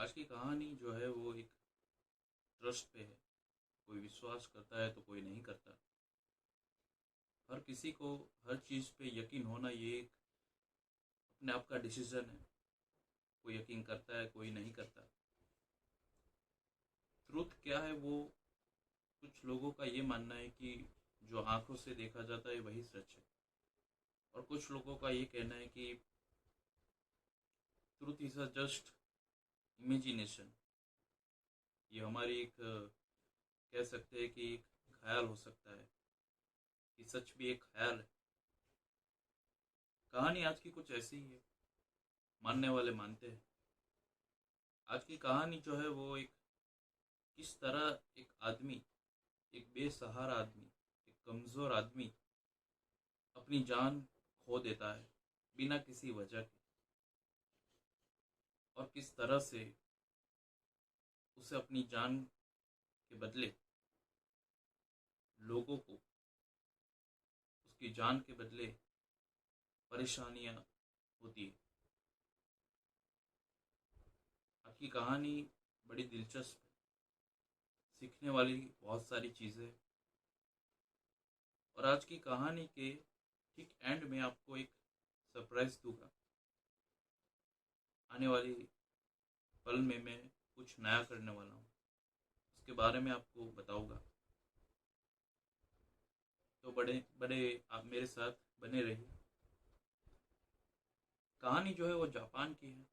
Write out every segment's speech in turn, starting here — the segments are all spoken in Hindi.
आज की कहानी जो है वो एक ट्रस्ट पे है। कोई विश्वास करता है तो कोई नहीं करता। हर किसी को हर चीज़ पे यकीन होना ये एक अपने आप का डिसीजन है। कोई यकीन करता है, कोई नहीं करता। ट्रूथ क्या है वो कुछ लोगों का ये मानना है कि जो आंखों से देखा जाता है वही सच है, और कुछ लोगों का ये कहना है कि truth is a just imagination. ये हमारी एक कह सकते हैं कि एक ख्याल हो सकता है कि सच भी एक ख्याल है। कहानी आज की कुछ ऐसी ही है। मानने वाले मानते हैं। आज की कहानी जो है वो एक किस तरह एक आदमी, एक बेसहारा आदमी, एक कमज़ोर आदमी अपनी जान खो देता है बिना किसी वजह के, और किस तरह से उसे अपनी जान के बदले लोगों को, उसकी जान के बदले परेशानियां होती है। आज की कहानी बड़ी दिलचस्प है, सीखने वाली बहुत सारी चीज़ें। और आज की कहानी के ठीक एंड में आपको एक सरप्राइज दूंगा। आने वाली पल में मैं कुछ नया करने वाला हूँ, उसके बारे में आपको बताऊंगा। तो बड़े बड़े आप मेरे साथ बने रहिए। कहानी जो है वो जापान की है।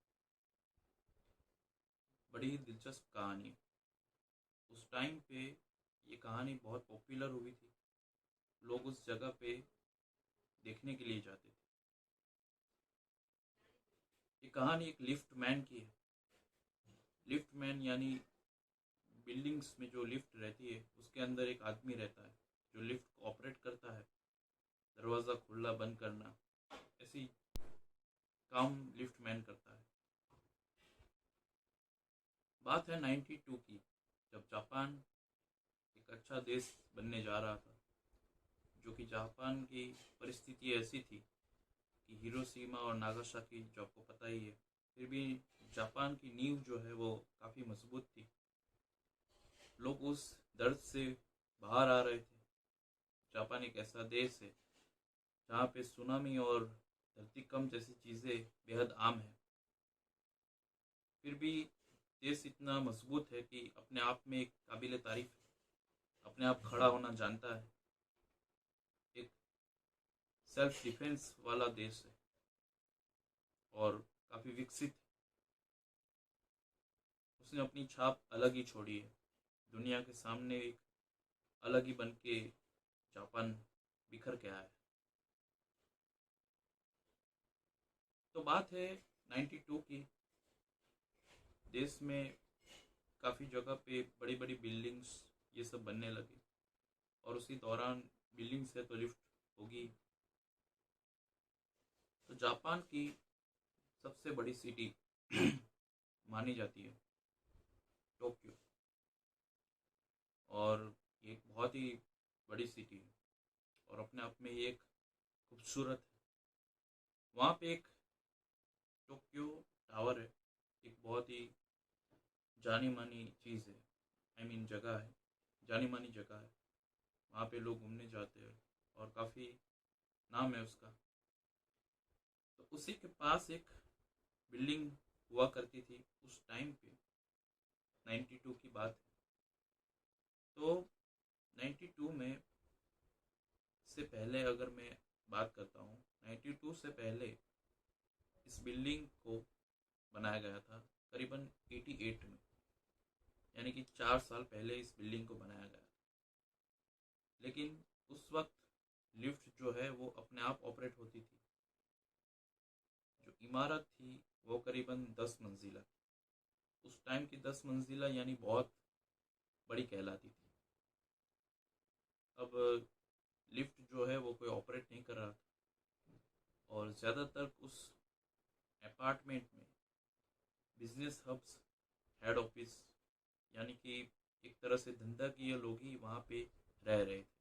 बड़ी ही दिलचस्प कहानी है। उस टाइम पे ये कहानी बहुत पॉपुलर हुई थी। लोग उस जगह पे देखने के लिए जाते थे। ये कहानी एक लिफ्ट मैन की है। लिफ्ट मैन यानी बिल्डिंग्स में जो लिफ्ट रहती है उसके अंदर एक आदमी रहता है जो लिफ्ट को ऑपरेट करता है। दरवाज़ा खुला बंद करना, ऐसी काम लिफ्ट मैन करता है। बात है 92 की, जब जापान एक अच्छा देश बनने जा रहा था। जो कि जापान की परिस्थिति ऐसी थी कि हिरोशिमा और नागासाकी, जो आपको पता ही है, फिर भी जापान की नींव जो है वो काफ़ी मजबूत थी। लोग उस दर्द से बाहर आ रहे थे। जापान एक ऐसा देश है जहाँ पे सुनामी और धरतीकंप जैसी चीज़ें बेहद आम है। फिर भी देश इतना मजबूत है कि अपने आप में एक काबिल तारीफ है। अपने आप खड़ा होना जानता है। एक सेल्फ डिफेंस वाला देश है और काफ़ी विकसित है। उसने अपनी छाप अलग ही छोड़ी है। दुनिया के सामने एक अलग ही बन के जापान बिखर के आया है। तो बात है 92 की। देश में काफ़ी जगह पे बड़ी बड़ी बिल्डिंग्स ये सब बनने लगे, और उसी दौरान बिल्डिंग से तो लिफ्ट होगी। तो जापान की सबसे बड़ी सिटी मानी जाती है टोक्यो, और ये एक बहुत ही बड़ी सिटी है और अपने आप में ये एक खूबसूरत है। वहाँ पे एक टोक्यो टावर है। एक बहुत ही जानी मानी चीज़ है। जगह है, जानी मानी जगह है। वहाँ पे लोग घूमने जाते हैं और काफ़ी नाम है उसका। तो उसी के पास एक बिल्डिंग हुआ करती थी उस टाइम पे। 92 की बात है। तो 92 में से पहले अगर मैं बात करता हूँ, 92 से पहले इस बिल्डिंग को बनाया गया था करीबन 88 में। यानी कि 4 साल पहले इस बिल्डिंग को बनाया गया था। लेकिन उस वक्त लिफ्ट जो है वो अपने आप ऑपरेट होती थी। जो इमारत थी वो करीबन 10 मंजिला थी। उस टाइम की 10 मंजिला यानी बहुत बड़ी कहलाती थी। अब लिफ्ट जो है वो कोई ऑपरेट नहीं कर रहा था, और ज़्यादातर उस अपार्टमेंट में बिजनेस हब्स, हेड ऑफिस, यानी कि एक तरह से धंधा किए लोग ही वहाँ पे रह रहे थे।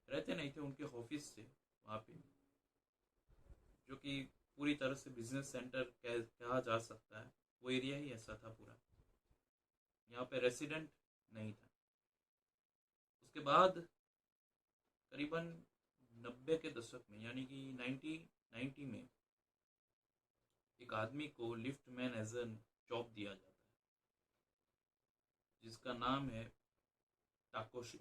रहते नहीं थे, उनके ऑफिस थे वहाँ पे, जो कि पूरी तरह से बिजनेस सेंटर कहा जा सकता है। वो एरिया ही ऐसा था पूरा, यहाँ पे रेसिडेंट नहीं था। उसके बाद करीबन 90 के दशक में, यानी कि 1990 में, एक आदमी को lift man as an job दिया जाता है, जिसका नाम है ताकोशी।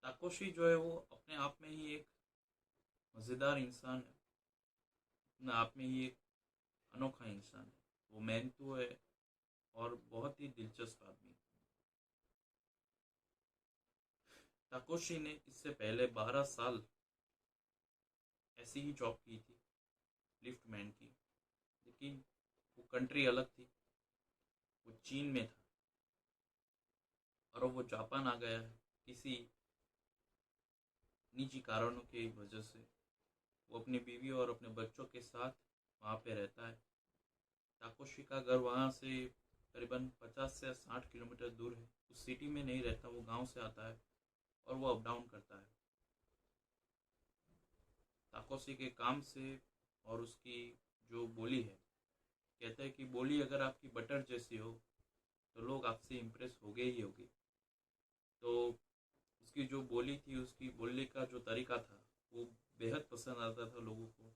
ताकोशी जो है वो अपने आप में ही एक मज़ेदार इंसान है, अपने आप में ही एक अनोखा इंसान है। वो मेहनतू है और बहुत ही दिलचस्प आदमी। ताकोशी ने इससे पहले 12 साल ऐसी ही जॉब की थी, लिफ्ट मैन की, लेकिन वो कंट्री अलग थी, वो चीन में था, और वो जापान आ गया है किसी निजी कारणों की वजह से। वो अपनी बीवी और अपने बच्चों के साथ वहाँ पे रहता है। ताकोशी का घर वहाँ से करीबन 50 से 60 किलोमीटर दूर है। उस सिटी में नहीं रहता, वो गांव से आता है और वो अप डाउन करता है। ताकोशी के काम से और उसकी जो बोली है, कहते हैं कि बोली अगर आपकी बटर जैसी हो तो लोग आपसे इम्प्रेस हो गए ही होगे। तो उसकी जो बोली थी, उसकी बोलने का जो तरीका था, वो बेहद पसंद आता था लोगों को।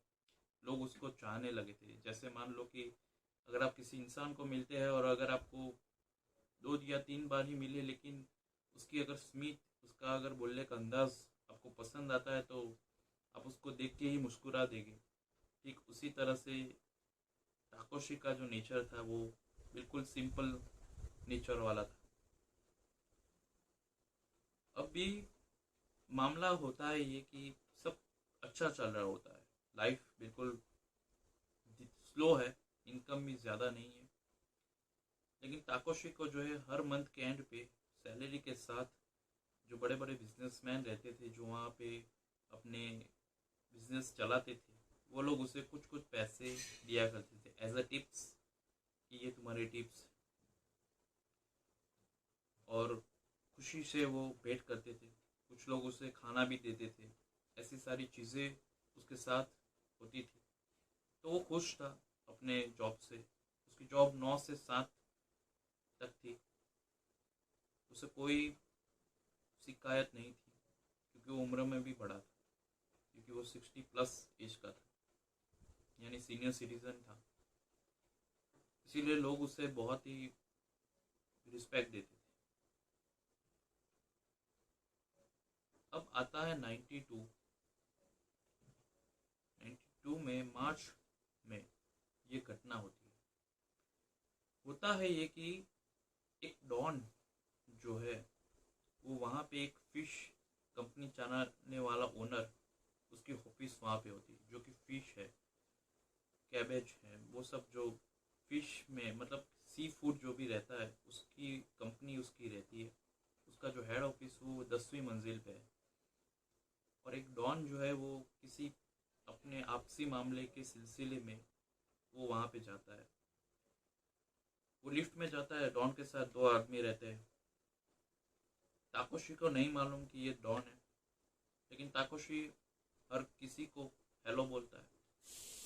लोग उसको चाहने लगे थे। जैसे मान लो कि अगर आप किसी इंसान को मिलते हैं और अगर आपको 2 या 3 बार ही मिले, लेकिन उसकी अगर स्मित, उसका अगर बोलने का अंदाज आपको पसंद आता है, तो आप उसको देख के ही मुस्कुरा देंगे। ठीक उसी तरह से ताकोशी का जो नेचर था, वो बिल्कुल सिंपल नेचर वाला था। अब भी मामला होता है ये कि सब अच्छा चल रहा होता है, लाइफ बिल्कुल स्लो है, इनकम भी ज़्यादा नहीं है, लेकिन ताकोशी को जो है हर मंथ के एंड पे सैलरी के साथ जो बड़े बड़े बिजनेसमैन रहते थे, जो वहाँ पे अपने बिजनेस चलाते थे, वो लोग उसे कुछ कुछ पैसे दिया करते थे एज अ टिप्स, कि ये तुम्हारे टिप्स, और खुशी से वो भेंट करते थे। कुछ लोग उसे खाना भी देते थे। ऐसी सारी चीज़ें उसके साथ होती थी। तो वो खुश था अपने जॉब से। उसकी जॉब 9 से 7 तक थी। उसे कोई शिकायत नहीं थी, क्योंकि वो उम्र में भी बड़ा था, क्योंकि वो 60+ एज का था, यानी सीनियर सिटीजन था। इसीलिए लोग उसे बहुत ही रिस्पेक्ट देते थे। अब आता है 92 में, मार्च में ये घटना होती है। होता है ये कि एक डॉन जो है, वो वहाँ पे एक फिश कंपनी चलाने वाला ओनर, उसकी ऑफिस वहाँ पे होती है, जो कि फिश है, कैबेज है, वो सब जो फिश में मतलब सी फूड जो भी रहता है, उसकी कंपनी उसकी रहती है। उसका जो हेड ऑफिस वो 10वीं मंजिल पे है। और एक डॉन जो है, वो किसी अपने आपसी मामले के सिलसिले में वो वहाँ पे जाता है। वो लिफ्ट में जाता है, डॉन के साथ 2 आदमी रहते हैं। ताकोशी को नहीं मालूम कि ये डॉन है, लेकिन ताकोशी हर किसी को हेलो बोलता है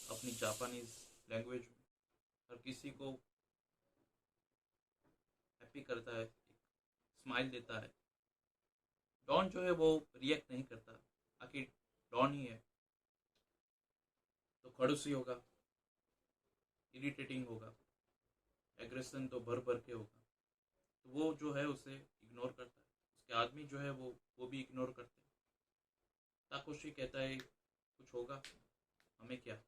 अपनी जापानीज लैंग्वेज में। हर किसी को हैप्पी करता है, स्माइल देता है। डॉन जो है वो रिएक्ट नहीं करता, आखिर डॉन ही है, तो खड़ूसी होगा, इरिटेटिंग होगा, एग्रेशन तो भर भर के होगा। तो वो जो है उसे इग्नोर करता है। उसके आदमी जो है वो भी इग्नोर करते हैं। ताकोशी कहता है कुछ होगा, हमें क्या।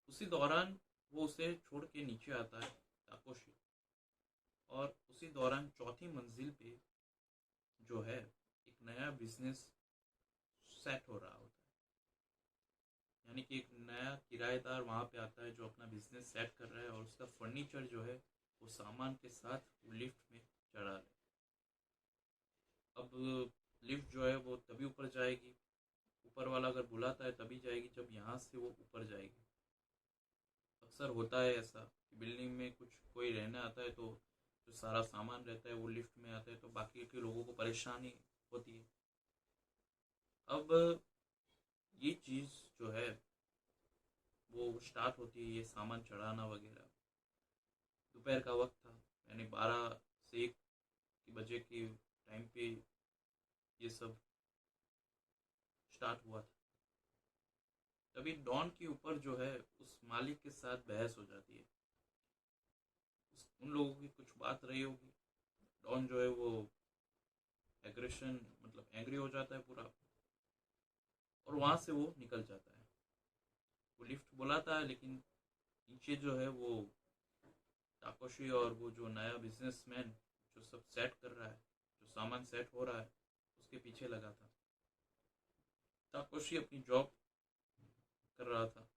उसी दौरान वो उसे छोड़ के नीचे आता है, ताकोशी। और उसी दौरान चौथी मंजिल पे जो है, एक नया बिजनेस सेट हो रहा होता है। यानी कि एक नया किराएदार वहाँ पे आता है, जो अपना बिजनेस सेट कर रहा है, और उसका फर्नीचर जो है वो सामान के साथ वो लिफ्ट में चढ़ा रहा है। अब लिफ्ट जो है वो तभी ऊपर जाएगी, ऊपर वाला अगर बुलाता है तभी जाएगी, जब यहाँ से वो ऊपर जाएगी। अक्सर होता है ऐसा कि बिल्डिंग में कुछ कोई रहने आता है, तो जो सारा सामान रहता है वो लिफ्ट में आता है, तो बाकी के लोगों को परेशानी होती है। अब ये चीज़ जो है वो स्टार्ट होती है, ये सामान चढ़ाना वगैरह। दोपहर का वक्त था, यानी 12 से 1 बजे के टाइम पे ये सब स्टार्ट हुआ था। तभी डॉन के ऊपर जो है उस मालिक के साथ बहस हो जाती है। उन लोगों की कुछ बात रही होगी। डॉन जो है वो एग्रेशन मतलब एंग्री हो जाता है पूरा, और वहाँ से वो निकल जाता है। वो लिफ्ट बुलाता है, लेकिन नीचे जो है वो ताकोशी और वो जो नया बिजनेसमैन जो सब सेट कर रहा है, जो सामान सेट हो रहा है, उसके पीछे लगा था। ताकोशी अपनी जॉब कर रहा था।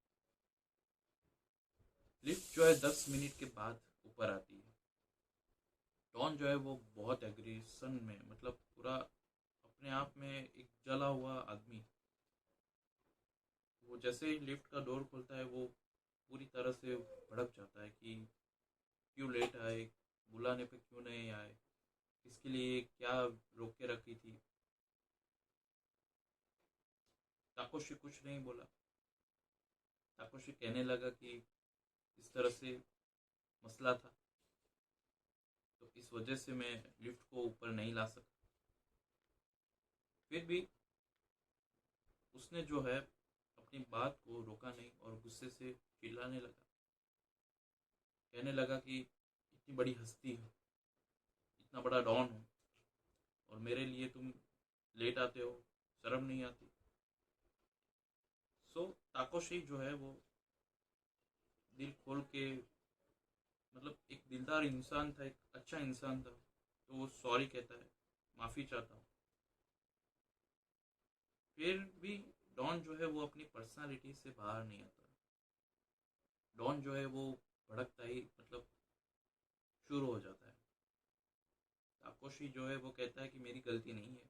लिफ्ट जो है 10 मिनट के बाद ऊपर आती है। डॉन जो है वो बहुत एग्रेशन में, मतलब पूरा अपने आप में एक जला हुआ आदमी। वो जैसे ही लिफ्ट का डोर खोलता है वो पूरी तरह से भड़क जाता है कि क्यों लेट आए, बुलाने पे क्यों नहीं आए, इसके लिए क्या रोक के रखी थी। ताकोशी कुछ नहीं बोला। ताकोशी कहने लगा कि इस तरह से मसला था, तो इस वजह से मैं लिफ्ट को ऊपर नहीं ला सका। फिर भी उसने जो है अपनी बात को रोका नहीं और गुस्से से चिल्लाने लगा। कहने लगा कि इतनी बड़ी हस्ती हो, इतना बड़ा डॉन हो, और मेरे लिए तुम लेट आते हो, शर्म नहीं आती। सो ताकोशी जो है वो दिल खोल के, मतलब एक दिलदार इंसान था, एक अच्छा इंसान था, तो वो सॉरी कहता है, माफ़ी चाहता हूँ। फिर भी डॉन जो है वो अपनी पर्सनालिटी से बाहर नहीं आता। डॉन जो है वो भड़कता ही मतलब शुरू हो जाता है। ताकोशी जो है वो कहता है कि मेरी गलती नहीं है,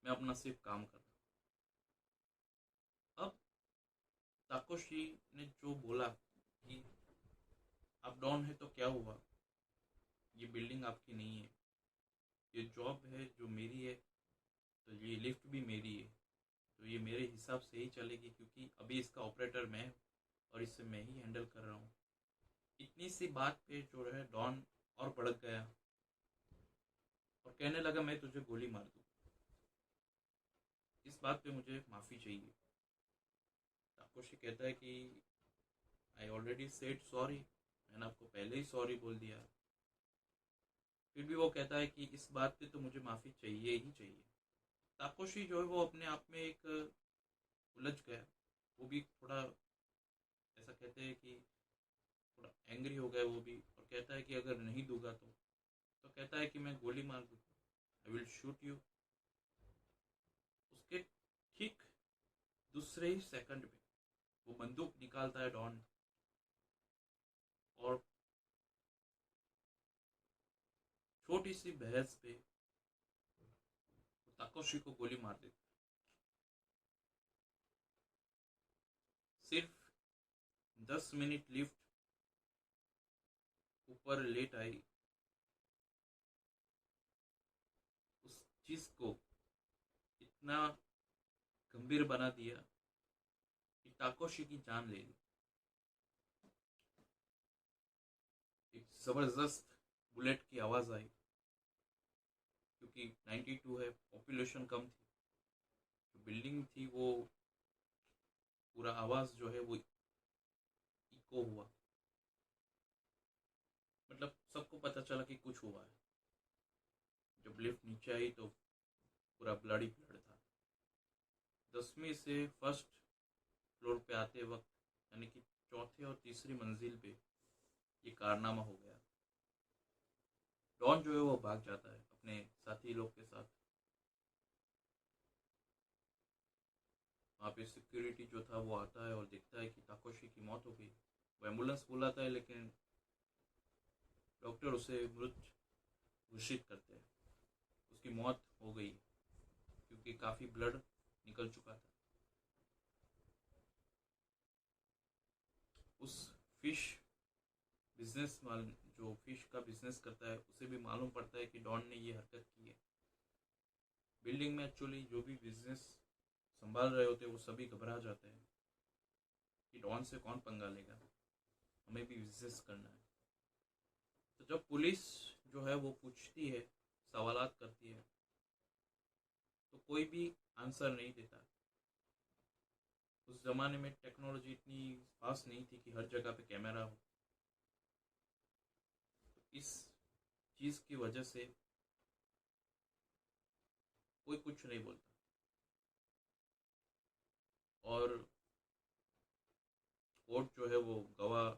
मैं अपना सिर्फ काम कर रहा हूँ। अब ताकोशी ने जो बोला कि आप डॉन है तो क्या हुआ, ये बिल्डिंग आपकी नहीं है, ये जॉब है जो मेरी है, तो ये लिफ्ट भी मेरी है, तो ये मेरे हिसाब से ही चलेगी, क्योंकि अभी इसका ऑपरेटर मैं हूँ और इसे मैं ही हैंडल कर रहा हूँ। इतनी सी बात पे जो है डॉन और भड़क गया और कहने लगा मैं तुझे गोली मार दूँ, इस बात पे मुझे माफ़ी चाहिए। ताकोशी कहता है कि आई ऑलरेडी सेड सॉरी, मैंने आपको पहले ही सॉरी बोल दिया। फिर भी वो कहता है कि इस बात पे तो मुझे माफ़ी चाहिए ही चाहिए। ताकोशी जो है वो अपने आप में एक उलझ गया। वो भी थोड़ा, ऐसा कहते हैं कि थोड़ा एंग्री हो गया वो भी, और कहता है कि अगर नहीं दूंगा तो कहता है कि मैं गोली मार दूंगा, आई विल शूट यू। उसके ठीक दूसरे ही सेकंड में वो बंदूक निकालता है डॉन, और छोटी सी बहस पे ताकोशी को गोली मार देता है। सिर्फ 10 मिनट लिफ्ट ऊपर लेट आई, उस चीज को इतना गंभीर बना दिया कि ताकोशी की जान ले ली। एक जबरदस्त बुलेट की आवाज आई, क्योंकि 92 है, पॉपुलेशन कम थी, जो बिल्डिंग थी वो पूरा आवाज जो है वो इको हुआ। मतलब सबको पता चला कि कुछ हुआ है। जब लिफ्ट नीचे आई तो पूरा ब्लड ही ब्लड था। 10वीं से फर्स्ट फ्लोर पे आते वक्त, यानी कि चौथे और तीसरी मंजिल पे ये कारनामा हो गया। डॉन जो है वो भाग जाता है अपने साथी लोग के साथ। वहाँ पे सिक्योरिटी जो था वो आता है और देखता है कि ताकोशी की मौत हो गई। वो एम्बुलेंस बुलाता है, लेकिन डॉक्टर उसे मृत घोषित करते हैं। उसकी मौत हो गई क्योंकि काफ़ी ब्लड निकल चुका था। उस फिश बिजनेस वाल जो फिश का बिजनेस करता है उसे भी मालूम पड़ता है कि डॉन ने ये हरकत की है। बिल्डिंग में एक्चुअली जो भी बिजनेस संभाल रहे होते वो सभी घबरा जाते हैं कि डॉन से कौन पंगा लेगा, हमें भी बिजनेस करना है। तो जब पुलिस जो है वो पूछती है, सवालात करती है, तो कोई भी आंसर नहीं देता। उस ज़माने में टेक्नोलॉजी इतनी फास्ट नहीं थी कि हर जगह पे कैमरा हो। तो इस चीज़ की वजह से कोई कुछ नहीं बोलता और कोर्ट जो है वो गवाह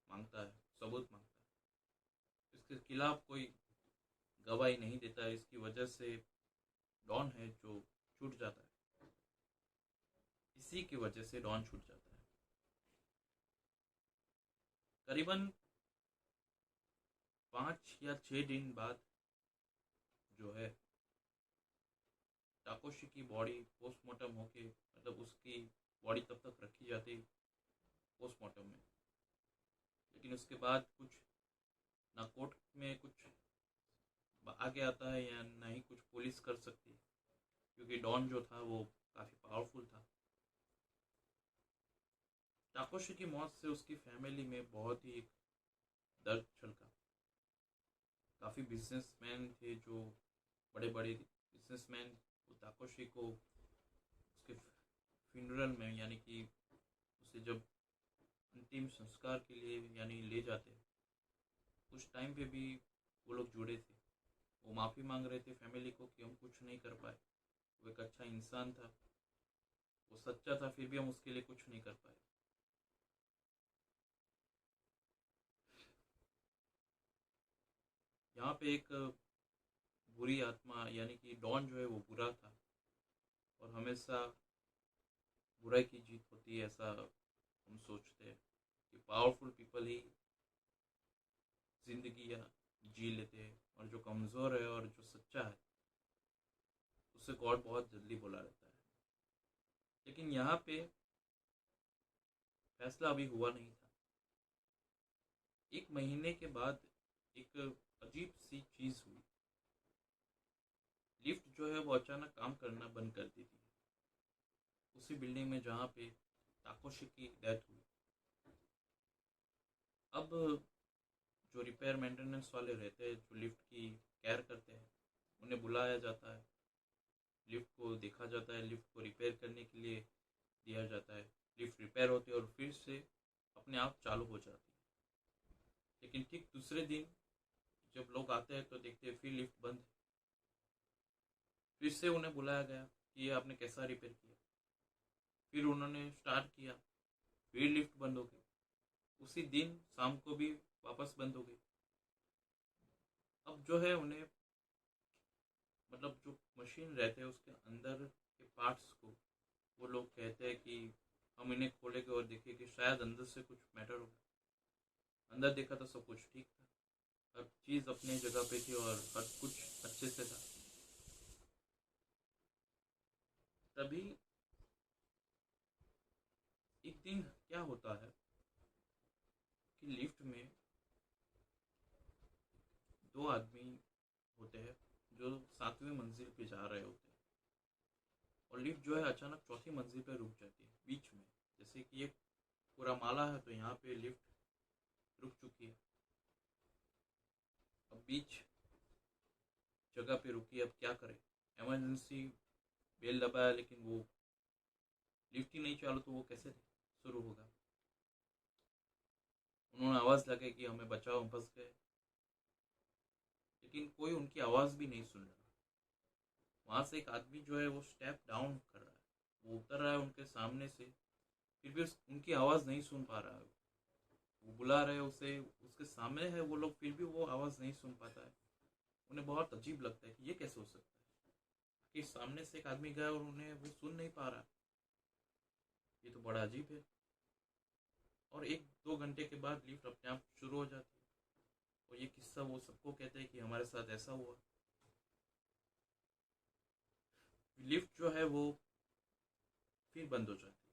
मांगता है, सबूत मांगता है। इसके खिलाफ कोई गवाही नहीं देता है। इसकी वजह से डॉन है जो छूट जाता है। इसी की वजह से डॉन छूट जाता है। करीबन 5 या 6 दिन बाद जो है टाकोशी की बॉडी पोस्टमार्टम होके, मतलब उसकी बॉडी तब तक रखी जाती पोस्टमार्टम में, लेकिन उसके बाद कुछ ना कोर्ट में कुछ आगे आता है या ना ही कुछ पुलिस कर सकती, क्योंकि डॉन जो था वो काफ़ी पावरफुल था। टाकोशी की मौत से उसकी फैमिली में बहुत ही दर्द छलका। काफ़ी बिजनेसमैन थे, जो बड़े बड़े बिजनेसमैन ताकोशी को उसके फ्यूनरल में, यानी कि उसे जब अंतिम संस्कार के लिए यानी ले जाते, उस टाइम पे भी वो लोग जुड़े थे। वो माफ़ी मांग रहे थे फैमिली को कि हम कुछ नहीं कर पाए। वो एक अच्छा इंसान था, वो सच्चा था, फिर भी हम उसके लिए कुछ नहीं कर पाए। यहाँ पे एक बुरी आत्मा, यानी कि डॉन जो है वो बुरा था और हमेशा बुराई की जीत होती है, ऐसा हम सोचते हैं कि पावरफुल पीपल ही जिंदगी या जी लेते हैं, और जो कमज़ोर है और जो सच्चा है उससे गॉड बहुत जल्दी बुला लेता है। लेकिन यहाँ पे फैसला अभी हुआ नहीं था। 1 महीने के बाद एक अजीब सी चीज़ हुई। लिफ्ट जो है वो अचानक काम करना बंद कर दी थी, उसी बिल्डिंग में जहाँ पे ताकोशी की डेथ हुई। अब जो रिपेयर मेंटेनेंस वाले रहते हैं, जो लिफ्ट की केयर करते हैं, उन्हें बुलाया जाता है, लिफ्ट को देखा जाता है, लिफ्ट को रिपेयर करने के लिए दिया जाता है। लिफ्ट रिपेयर होती है और फिर से अपने आप चालू हो जाती है। लेकिन ठीक दूसरे दिन जब लोग आते हैं तो देखते हैं फिर लिफ्ट बंद है। फिर से उन्हें बुलाया गया कि ये आपने कैसा रिपेयर किया। फिर उन्होंने स्टार्ट किया, फिर लिफ्ट बंद हो गई। उसी दिन शाम को भी वापस बंद हो गई। अब जो है उन्हें, मतलब जो मशीन रहते हैं उसके अंदर के पार्ट्स को वो लोग कहते हैं कि हम इन्हें खोलेंगे और देखें कि शायद अंदर से कुछ मैटर होगा। अंदर देखा तो सब कुछ ठीक था, हर चीज़ अपनी जगह पे थी और हर कुछ अच्छे से था। तभी एक दिन क्या होता है कि लिफ्ट में 2 आदमी होते हैं जो 7वीं मंजिल पे जा रहे होते हैं, और लिफ्ट जो है अचानक 4थी मंजिल पे रुक जाती है बीच में। जैसे कि एक पूरा माला है तो यहाँ पे लिफ्ट रुक चुकी है, अब बीच जगह पे रुकी। अब क्या करें, इमरजेंसी बेल दबाया लेकिन वो लिफ्ट ही नहीं चालू, तो वो कैसे शुरू होगा। उन्होंने आवाज़ लगाई कि हमें बचाओ, हम फंस गए, लेकिन कोई उनकी आवाज़ भी नहीं सुन रहा। वहाँ से एक आदमी जो है वो स्टेप डाउन कर रहा है, वो उतर रहा है उनके सामने से, फिर भी उनकी आवाज़ नहीं सुन पा रहा है। वो बुला रहे उसे, उसके सामने है वो लोग, फिर भी वो आवाज़ नहीं सुन पाता है। उन्हें बहुत अजीब लगता है कि ये कैसे हो सकता है कि सामने से एक आदमी गया और उन्हें वो सुन नहीं पा रहा। ये तो बड़ा अजीब है। और 1-2 घंटे के बाद लिफ्ट अपने आप शुरू हो जाती है, और ये किस्सा वो सबको कहते हैं कि हमारे साथ ऐसा हुआ। लिफ्ट जो है वो फिर बंद हो जाती है।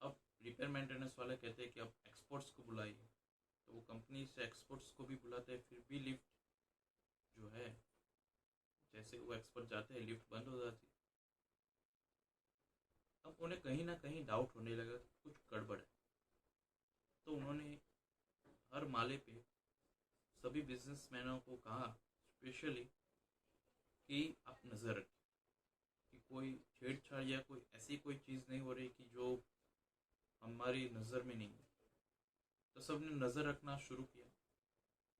अब रिपेयर मेंटेनेंस वाले कहते हैं कि अब एक्सपर्ट्स को बुलाइए, तो वो कंपनी से एक्सपर्ट्स को भी बुलाते हैं, फिर भी लिफ्ट जो है जैसे वो एक्सपर्ट जाते हैं लिफ्ट बंद हो जाती। अब उन्हें कहीं ना कहीं डाउट होने लगा कि कुछ गड़बड़ है। तो उन्होंने हर माले पे सभी बिजनेसमैनों को कहा, स्पेशली, कि आप नज़र रखें कि कोई छेड़छाड़ या कोई ऐसी कोई चीज़ नहीं हो रही कि जो हमारी नज़र में नहीं है। तो सब ने नज़र रखना शुरू किया।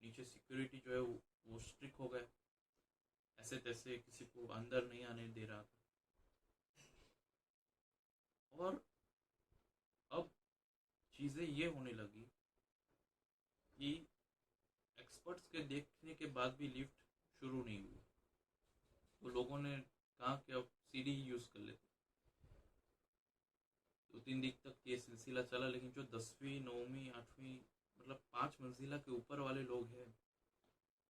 नीचे सिक्योरिटी जो है वो स्ट्रिक्ट हो गया, ऐसे तैसे किसी को अंदर नहीं आने दे रहा था। और अब चीज़ें ये होने लगी कि एक्सपर्ट्स के देखने के बाद भी लिफ्ट शुरू नहीं हुई। तो लोगों ने कहा कि अब सीढ़ी ही यूज़ कर लेते। 2-3 दिन तक ये सिलसिला चला, लेकिन जो 10वीं 9वीं 8वीं मतलब 5 मंजिला के ऊपर वाले लोग हैं,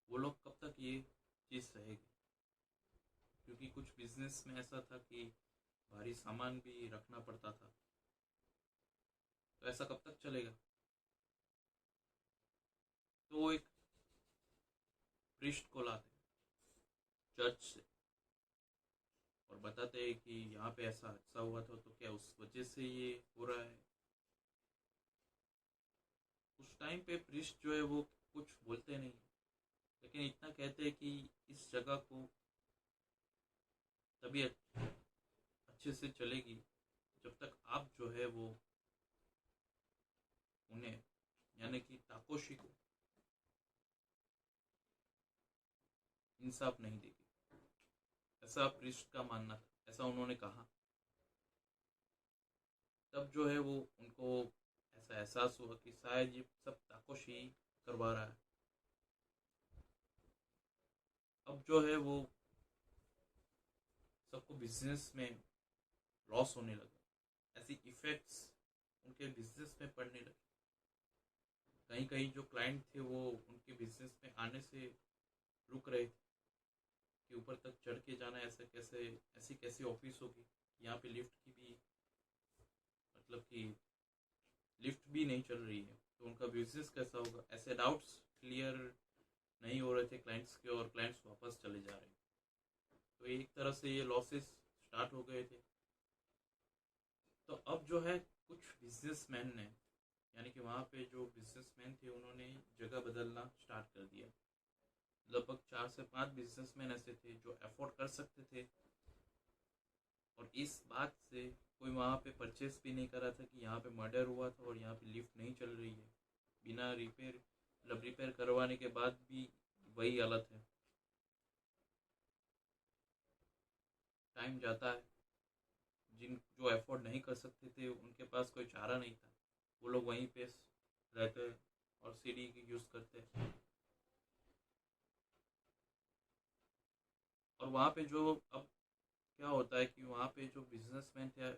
वो लोग कब तक ये चीज़ सहेंगे? क्योंकि कुछ बिजनेस में ऐसा था कि भारी सामान भी रखना पड़ता था। तो ऐसा कब तक चलेगा? तो वो एक प्रीस्ट को लाते चर्च से और बताते हैं कि यहाँ पे ऐसा हादसा हुआ था, तो क्या उस वजह से ये हो रहा है? उस टाइम पे प्रीस्ट जो है वो कुछ बोलते नहीं, लेकिन इतना कहते हैं कि इस जगह को तभी अच्छे से चलेगी जब तक आप जो है वो उन्हें, यानी कि ताकोशी को, इंसाफ नहीं देगी। ऐसा प्रीस्ट का मानना था, ऐसा उन्होंने कहा। तब जो है वो उनको ऐसा एहसास हुआ कि शायद ये सब ताकोशी करवा रहा है। अब जो है वो सबको बिजनेस में लॉस होने लगा, ऐसी इफेक्ट्स उनके बिजनेस में पड़ने लगे। कहीं कहीं जो क्लाइंट थे वो उनके बिजनेस में आने से रुक रहे थे कि ऊपर तक चढ़ के जाना ऐसे कैसे, ऐसी कैसी ऑफिस होगी यहाँ पे लिफ्ट की भी, मतलब कि लिफ्ट भी नहीं चल रही है, तो उनका बिजनेस कैसा होगा? ऐसे डाउट्स क्लियर नहीं हो रहे थे क्लाइंट्स के, और क्लाइंट्स वापस चले जा रहे। तो एक तरह से ये लॉसेस स्टार्ट हो गए थे। तो अब जो है कुछ बिजनेसमैन ने, यानी कि वहाँ पे जो बिजनेसमैन थे, उन्होंने जगह बदलना स्टार्ट कर दिया। लगभग 4 से 5 बिजनेसमैन ऐसे थे जो अफोर्ड कर सकते थे, और इस बात से कोई वहाँ पे परचेस भी नहीं कर रहा था कि यहाँ पे मर्डर हुआ था और यहाँ पे लिफ्ट नहीं चल रही है। बिना रिपेयर, मतलब रिपेयर करवाने के बाद भी वही हालत है। टाइम जाता है, जो अफोर्ड नहीं कर सकते थे उनके पास कोई चारा नहीं था, वो लोग वहीं पे रहते और सीढ़ी की यूज़ करते। और वहाँ पे जो अब क्या होता है कि वहाँ पे जो बिजनेसमैन थे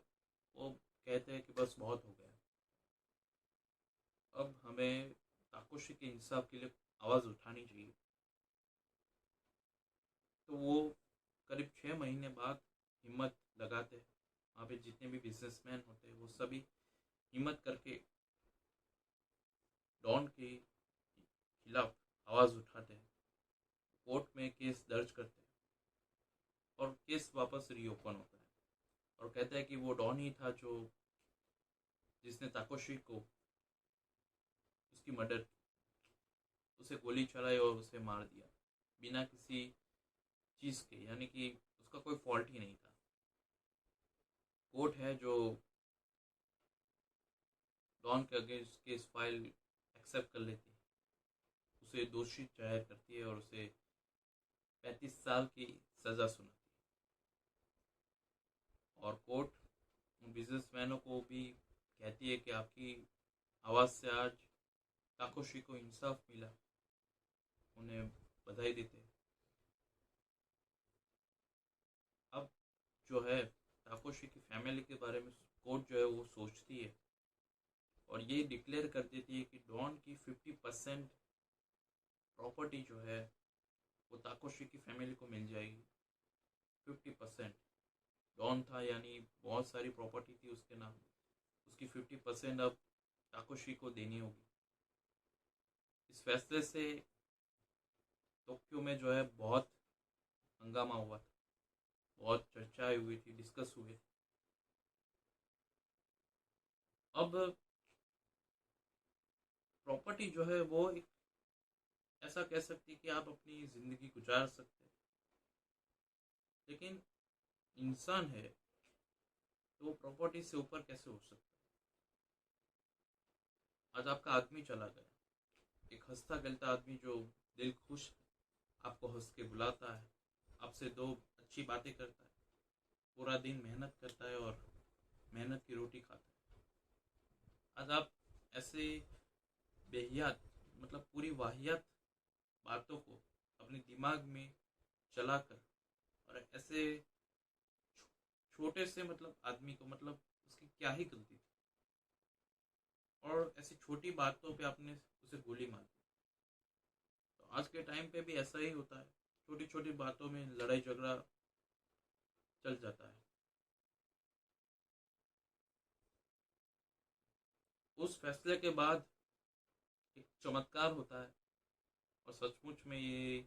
वो कहते हैं कि बस बहुत हो गया, अब हमें ताकोशी के इंसाफ के लिए आवाज़ उठानी चाहिए। तो वो करीब 6 महीने बाद हिम्मत लगाते हैं। वहाँ पे जितने भी बिजनेसमैन होते हैं वो सभी हिम्मत करके डॉन के खिलाफ आवाज़ उठाते हैं, कोर्ट में केस दर्ज करते हैं, और केस वापस रीओपन होता है। और कहते हैं कि वो डॉन ही था जो जिसने ताकोशी को उसकी मर्डर की, उसे गोली चलाई और उसे मार दिया बिना किसी चीज़ के, यानी कि उसका कोई फॉल्ट ही नहीं था। कोर्ट है जो डॉन के अगेंस्ट केस फाइल एक्सेप्ट कर लेती है, उसे दोषी जाहिर करती है और उसे 35 साल की सज़ा सुनाती है। और कोर्ट उन बिजनेसमैनों को भी कहती है कि आपकी आवाज़ से आज ताकोशी को इंसाफ मिला, उन्हें बधाई देते हैं। अब जो है ताकोशी की फैमिली के बारे में कोर्ट जो है वो सोचती है और ये डिक्लेयर कर देती है कि डॉन की 50% प्रॉपर्टी जो है वो ताकोशी की फैमिली को मिल जाएगी। 50% डॉन था, यानी बहुत सारी प्रॉपर्टी थी उसके नाम, उसकी 50% अब ताकोशी को देनी होगी। इस फैसले से टोक्यो में जो है बहुत हंगामा हुआ था, बहुत चर्चाएं हुई थी, डिस्कस हुए। अब प्रॉपर्टी जो है वो एक ऐसा कह सकते हैं कि आप अपनी ज़िंदगी गुजार सकते हैं, लेकिन इंसान है तो वो प्रॉपर्टी से ऊपर कैसे हो सकता है। आज आपका आदमी चला गया, एक हंसता खेलता आदमी जो दिल खुश आपको हंस के बुलाता है, आपसे दो अच्छी बातें करता है, पूरा दिन मेहनत करता है और मेहनत की रोटी खाता है। आज आप ऐसे बेहियात, मतलब पूरी वाहियात बातों को अपने दिमाग में चलाकर, और ऐसे छोटे से मतलब आदमी को, मतलब उसकी क्या ही गलती थी, और ऐसी छोटी बातों पे आपने उसे गोली मार दी। तो आज के टाइम पे भी ऐसा ही होता है, छोटी छोटी बातों में लड़ाई झगड़ा चल जाता है। उस फैसले के बाद एक चमत्कार होता है, और सचमुच में ये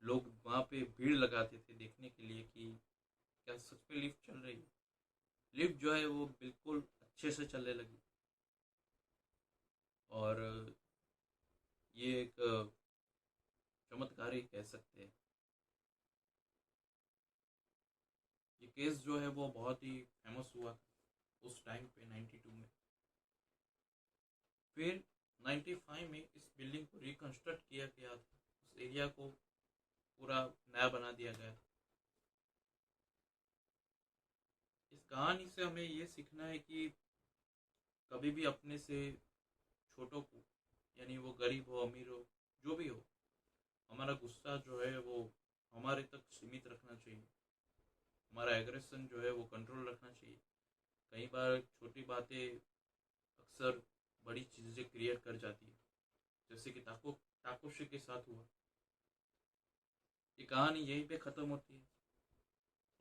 लोग वहाँ पे भीड़ लगाते थे देखने के लिए कि क्या सच में लिफ्ट चल रही है। लिफ्ट जो है वो बिल्कुल अच्छे से चलने लगी, और ये एक चमत्कार ही कह सकते हैं। ये केस जो है वो बहुत ही फेमस हुआ था उस टाइम पे 92 में। फिर 95 में इस बिल्डिंग को रिकंस्ट्रक्ट किया गया था, उस एरिया को पूरा नया बना दिया गया था। इस कहानी से हमें ये सीखना है कि कभी भी अपने से छोटों को, यानी वो गरीब हो अमीर हो जो भी हो, हमारा गुस्सा जो है वो हमारे तक सीमित रखना चाहिए, हमारा एग्रेशन जो है वो कंट्रोल रखना चाहिए। कई बार छोटी बातें अक्सर बड़ी चीज़ें क्रिएट कर जाती है, जैसे कि ताकोशी के साथ हुआ। ये कहानी यहीं पे ख़त्म होती है।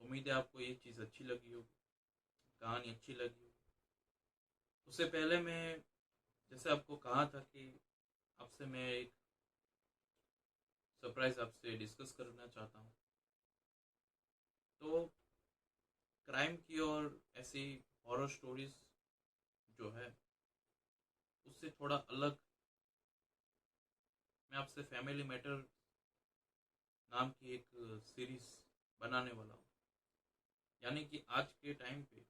उम्मीद है आपको ये चीज़ अच्छी लगी होगी, कहानी अच्छी लगी होगी। उससे पहले मैं, जैसे आपको कहा था कि आपसे मैं एक सरप्राइज आपसे डिस्कस करना चाहता हूँ। तो क्राइम की और ऐसी हॉरर स्टोरीज जो है उससे थोड़ा अलग, मैं आपसे फैमिली मैटर नाम की एक सीरीज बनाने वाला हूँ। यानी कि आज के टाइम पे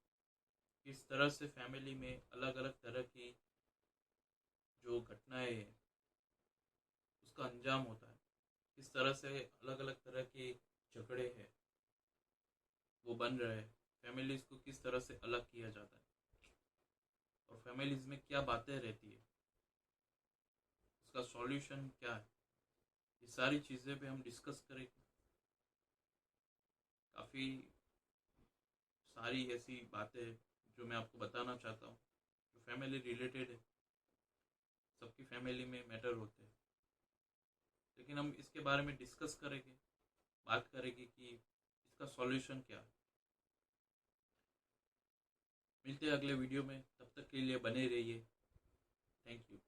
किस तरह से फैमिली में अलग अलग तरह की जो घटनाएं हैं उसका अंजाम होता है, किस तरह से अलग अलग तरह के झगड़े हैं वो बन रहे हैं, फैमिलीज को किस तरह से अलग किया जाता है, और फैमिलीज में क्या बातें रहती है, उसका सॉल्यूशन क्या है, ये सारी चीज़ें पे हम डिस्कस करेंगे। काफ़ी सारी ऐसी बातें जो मैं आपको बताना चाहता हूँ जो फैमिली रिलेटेड है, सबकी फैमिली में मैटर होते हैं, लेकिन हम इसके बारे में डिस्कस करेंगे, बात करेंगे कि इसका सॉल्यूशन क्या है। मिलते हैं अगले वीडियो में, तब तक के लिए बने रहिए। Thank you.